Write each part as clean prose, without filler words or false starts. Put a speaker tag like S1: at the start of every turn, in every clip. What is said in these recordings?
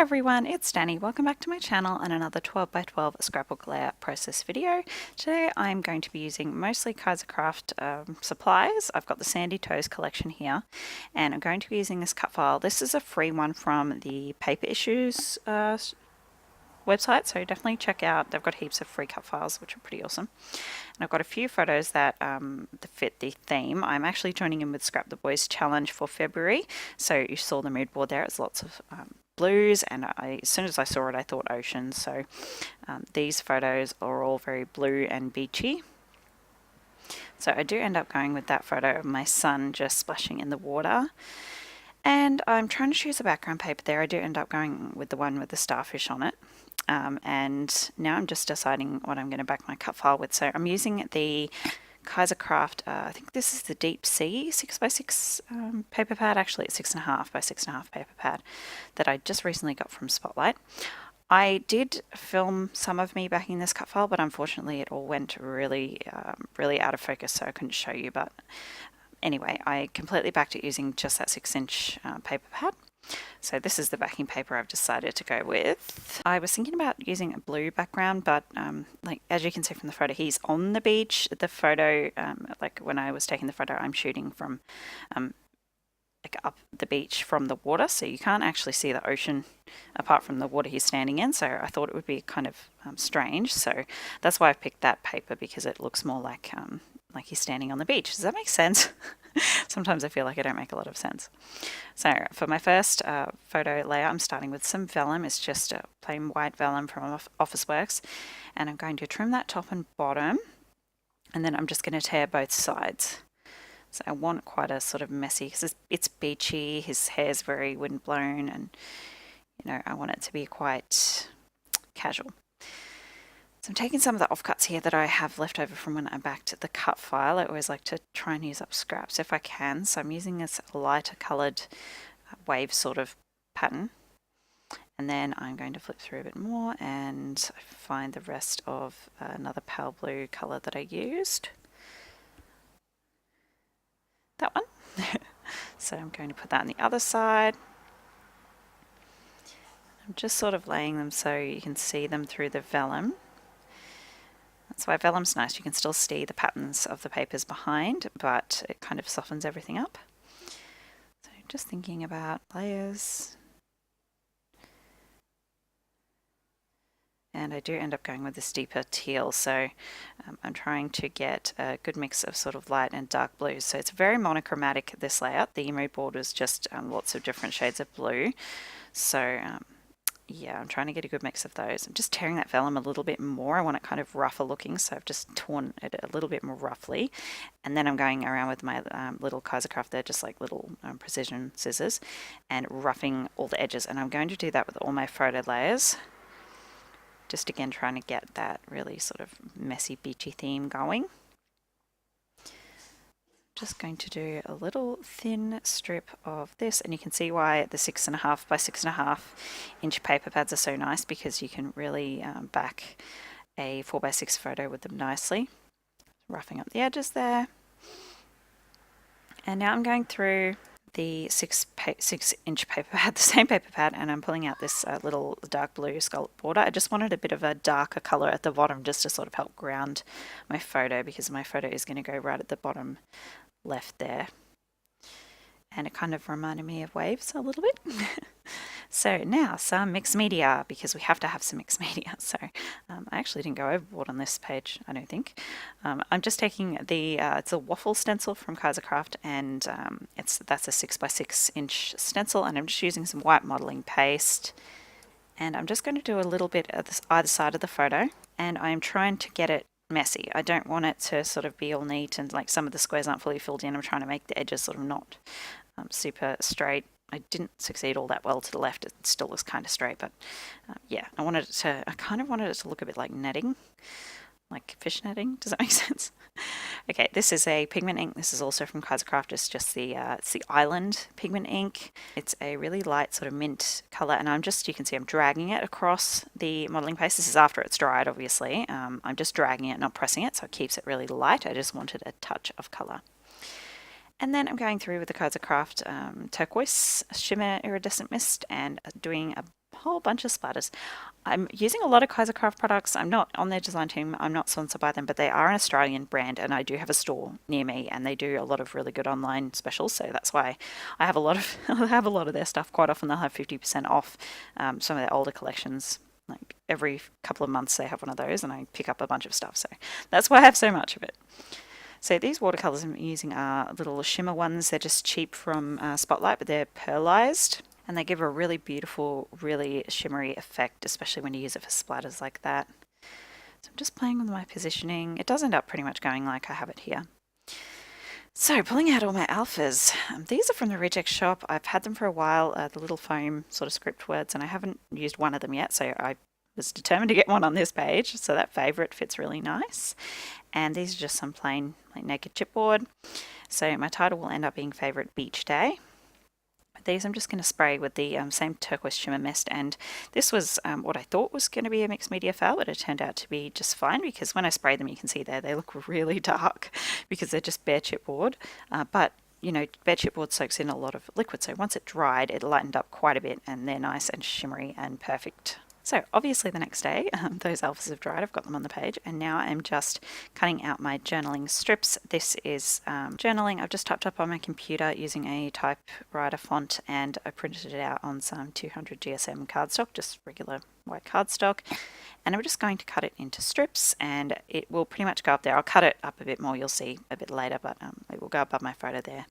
S1: everyone, it's Danny. Welcome back to my channel and another 12 by 12 scrapbook layout process video. Today I'm going to be using mostly Kaisercraft supplies. I've got the Sandy Toes collection here and I'm going to be using this cut file. This is a free one from the Paper Issues website, so definitely check out. They've got heaps of free cut files which are pretty awesome. And I've got a few photos that fit the theme. I'm actually joining in with Scrap the Boys challenge for February, so you saw the mood board there. It's lots of blues, and as soon as I saw it I thought ocean, so these photos are all very blue and beachy. So I do end up going with that photo of my son just splashing in the water, and I'm trying to choose a background paper there. I do end up going with the one with the starfish on it. And now I'm just deciding what I'm going to back my cut file with. So I'm using the Kaisercraft, I think this is the Deep Sea 6x6 paper pad. Actually it's 6.5 by 6.5 paper pad that I just recently got from Spotlight. I did film some of me backing this cut file, but unfortunately it all went really out of focus, so I couldn't show you. But anyway, I completely backed it using just that 6-inch paper pad. So this is the backing paper I've decided to go with. I was thinking about using a blue background, but like as you can see from the photo, he's on the beach. The photo, like when I was taking the photo, I'm shooting from like up the beach from the water, so you can't actually see the ocean apart from the water he's standing in. So I thought it would be kind of strange. So that's why I picked that paper, because it looks more like he's standing on the beach. Does that make sense? Sometimes I feel like I don't make a lot of sense. So for my first photo layout, I'm starting with some vellum. It's just a plain white vellum from Officeworks, and I'm going to trim that top and bottom, and then I'm just going to tear both sides. So I want quite a sort of messy, because it's beachy, his hair's very windblown, and you know, I want it to be quite casual. So I'm taking some of the offcuts here that I have left over from when I backed the cut file. I always like to try and use up scraps if I can. So I'm using this lighter coloured wave sort of pattern. And then I'm going to flip through a bit more and find the rest of another pale blue colour that I used. That one. So I'm going to put that on the other side. I'm just sort of laying them so you can see them through the vellum. That's why vellum's nice. You can still see the patterns of the papers behind, but it kind of softens everything up. So just thinking about layers. And I do end up going with this deeper teal, so I'm trying to get a good mix of sort of light and dark blues. So it's very monochromatic, this layout. The mood board is just lots of different shades of blue. So yeah, I'm trying to get a good mix of those. I'm just tearing that vellum a little bit more. I want it kind of rougher looking, so I've just torn it a little bit more roughly. And then I'm going around with my little Kaisercraft, they're just like little precision scissors, and roughing all the edges. And I'm going to do that with all my photo layers. Just again trying to get that really sort of messy beachy theme going. Just going to do a little thin strip of this, and you can see why the 6.5 by 6.5 inch paper pads are so nice, because you can really back a 4 by 6 photo with them nicely. Roughing up the edges there. And now I'm going through the 6-inch paper pad, the same paper pad, and I'm pulling out this little dark blue scallop border. I just wanted a bit of a darker color at the bottom just to sort of help ground my photo, because my photo is going to go right at the bottom left there. And it kind of reminded me of waves a little bit. So now some mixed media, because we have to have some mixed media. So I actually didn't go overboard on this page, I don't think. I'm just taking the, it's a waffle stencil from Kaisercraft, and that's a 6 by 6 inch stencil, and I'm just using some white modeling paste. And I'm just going to do a little bit at either side of the photo, and I'm trying to get it messy. I don't want it to sort of be all neat and like some of the squares aren't fully filled in. I'm trying to make the edges sort of not super straight. I didn't succeed all that well to the left. It still looks kind of straight, but yeah, I kind of wanted it to look a bit like netting, like fish netting. Does that make sense? Okay, this is a pigment ink. This is also from Kaisercraft. It's just it's the Island pigment ink. It's a really light sort of mint color, and you can see I'm dragging it across the modeling paste. This is after it's dried, obviously. I'm just dragging it, not pressing it, so it keeps it really light. I just wanted a touch of color. And then I'm going through with the Kaisercraft turquoise shimmer iridescent mist and doing a whole bunch of splatters. I'm using a lot of Kaisercraft products. I'm not on their design team. I'm not sponsored by them, but they are an Australian brand, and I do have a store near me, and they do a lot of really good online specials. So that's why I have a lot of I have a lot of their stuff. Quite often they'll have 50% off some of their older collections. Like every couple of months they have one of those, and I pick up a bunch of stuff. So that's why I have so much of it. So these watercolors I'm using are little shimmer ones. They're just cheap from Spotlight, but they're pearlized. And they give a really beautiful, really shimmery effect, especially when you use it for splatters like that. So I'm just playing with my positioning. It does end up pretty much going like I have it here. So pulling out all my alphas. These are from the Reject Shop. I've had them for a while, the little foam sort of script words, and I haven't used one of them yet, so I was determined to get one on this page. So that favourite fits really nice. And these are just some plain like naked chipboard. So my title will end up being Favourite Beach Day. These I'm just going to spray with the same turquoise shimmer mist, and this was what I thought was going to be a mixed media fail, but it turned out to be just fine, because when I spray them you can see there they look really dark because they're just bare chipboard, but you know, bare chipboard soaks in a lot of liquid, so once it dried it lightened up quite a bit, and they're nice and shimmery and perfect. So obviously the next day, those alphas have dried, I've got them on the page, and now I'm just cutting out my journaling strips. This is journaling I've just typed up on my computer using a typewriter font, and I printed it out on some 200 GSM cardstock, just regular white cardstock, and I'm just going to cut it into strips, and it will pretty much go up there. I'll cut it up a bit more, you'll see a bit later, but it will go above my photo there.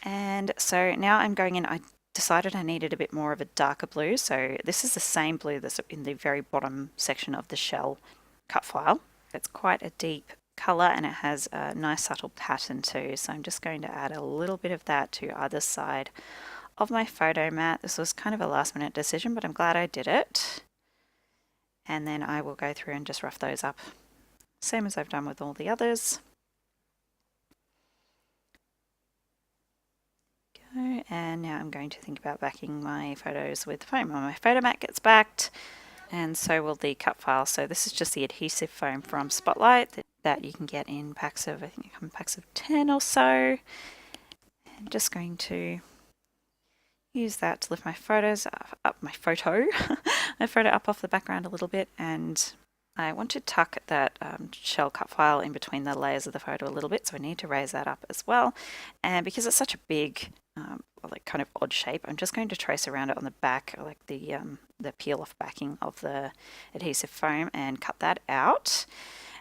S1: And so now I'm going in, I decided I needed a bit more of a darker blue, so this is the same blue that's in the very bottom section of the shell cut file. It's quite a deep colour, and it has a nice subtle pattern too, so I'm just going to add a little bit of that to either side of my photo mat. This was kind of a last minute decision, but I'm glad I did it. And then I will go through and just rough those up, same as I've done with all the others. And now I'm going to think about backing my photos with foam. My photo mat gets backed, and so will the cut file. So this is just the adhesive foam from Spotlight that you can get in packs of, I think it comes in packs of 10 or so. I'm just going to use that to lift my photos up, my photo up off the background a little bit, and I want to tuck that shell cut file in between the layers of the photo a little bit, so I need to raise that up as well. And because it's such a big, like kind of odd shape, I'm just going to trace around it on the back, like the peel off backing of the adhesive foam, and cut that out.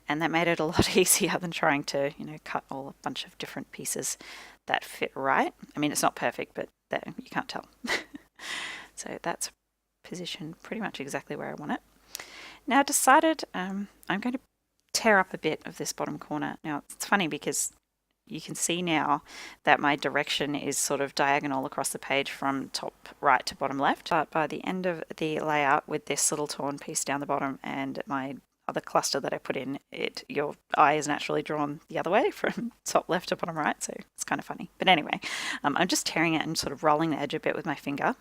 S1: And that made it a lot easier than trying to, you know, cut a bunch of different pieces that fit right. I mean, it's not perfect, but you can't tell. So that's positioned pretty much exactly where I want it. Now I decided I'm going to tear up a bit of this bottom corner. Now it's funny because you can see now that my direction is sort of diagonal across the page from top right to bottom left, but by the end of the layout with this little torn piece down the bottom and my other cluster that I put in, your eye is naturally drawn the other way from top left to bottom right, so it's kind of funny. But anyway, I'm just tearing it and sort of rolling the edge a bit with my finger.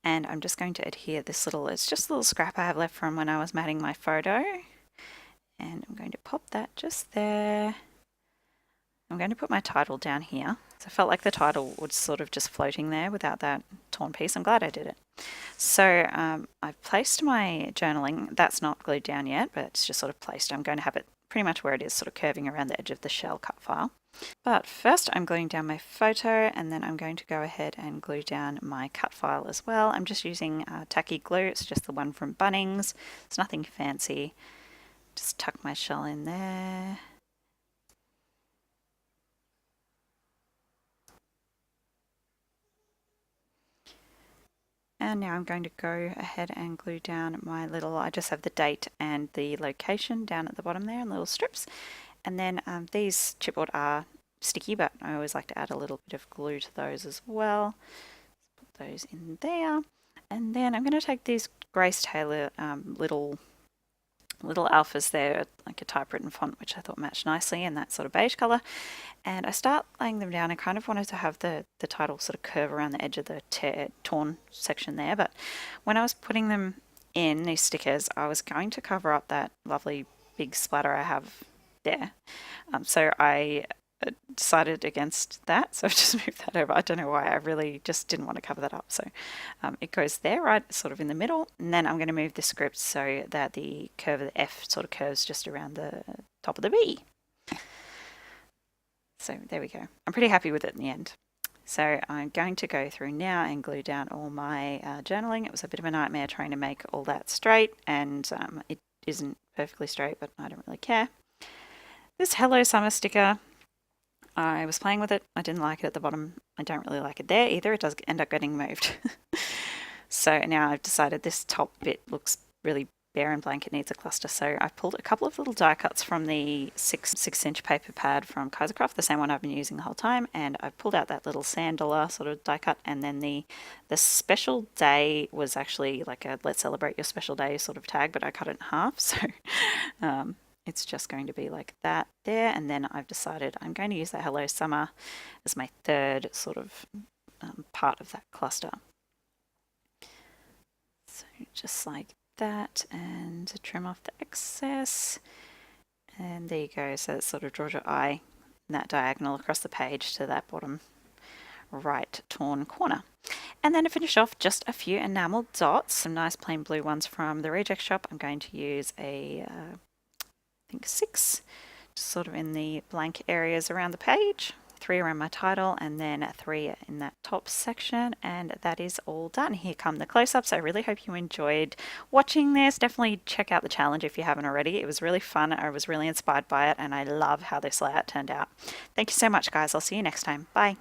S1: And I'm just going to adhere this little, it's just a little scrap I have left from when I was matting my photo. And I'm going to pop that just there. I'm going to put my title down here. So I felt like the title was sort of just floating there without that torn piece. I'm glad I did it. So I've placed my journaling. That's not glued down yet, but it's just sort of placed. I'm going to have it pretty much where it is, sort of curving around the edge of the shell cut file. But first I'm gluing down my photo, and then I'm going to go ahead and glue down my cut file as well. I'm just using tacky glue. It's just the one from Bunnings. It's nothing fancy. Just tuck my shell in there. And now I'm going to go ahead and glue down my little, I just have the date and the location down at the bottom there in little strips. And then these chipboard are sticky, but I always like to add a little bit of glue to those as well. Put those in there. And then I'm going to take these Grace Taylor little alphas there, like a typewritten font, which I thought matched nicely in that sort of beige colour. And I start laying them down. I kind of wanted to have the title sort of curve around the edge of the torn section there, but when I was putting them in, these stickers, I was going to cover up that lovely big splatter I have there. So I decided against that, so I've just moved that over. I don't know why, I really just didn't want to cover that up. So it goes there, right, sort of in the middle, and then I'm going to move the script so that the curve of the F sort of curves just around the top of the B. So there we go. I'm pretty happy with it in the end. So I'm going to go through now and glue down all my journaling. It was a bit of a nightmare trying to make all that straight, and it isn't perfectly straight, but I don't really care. This Hello Summer sticker, I was playing with it. I didn't like it at the bottom. I don't really like it there either. It does end up getting moved. So now I've decided this top bit looks really bare and blank. It needs a cluster. So I've pulled a couple of little die cuts from the 6-inch paper pad from Kaisercraft, the same one I've been using the whole time, and I've pulled out that little sand dollar sort of die cut, and then the special day was actually like a let's celebrate your special day sort of tag, but I cut it in half, so it's just going to be like that there. And then I've decided I'm going to use that Hello Summer as my third sort of part of that cluster. So just like that, and trim off the excess, and there you go. So it sort of draws your eye in that diagonal across the page to that bottom right torn corner. And then to finish off, just a few enamel dots, some nice plain blue ones from the Reject Shop. I'm going to use I think 6, just sort of in the blank areas around the page, 3 around my title, and then 3 in that top section, and that is all done. Here come the close-ups. I really hope you enjoyed watching this. Definitely check out the challenge if you haven't already. It was really fun. I was really inspired by it, and I love how this layout turned out. Thank you so much, guys. I'll see you next time. Bye.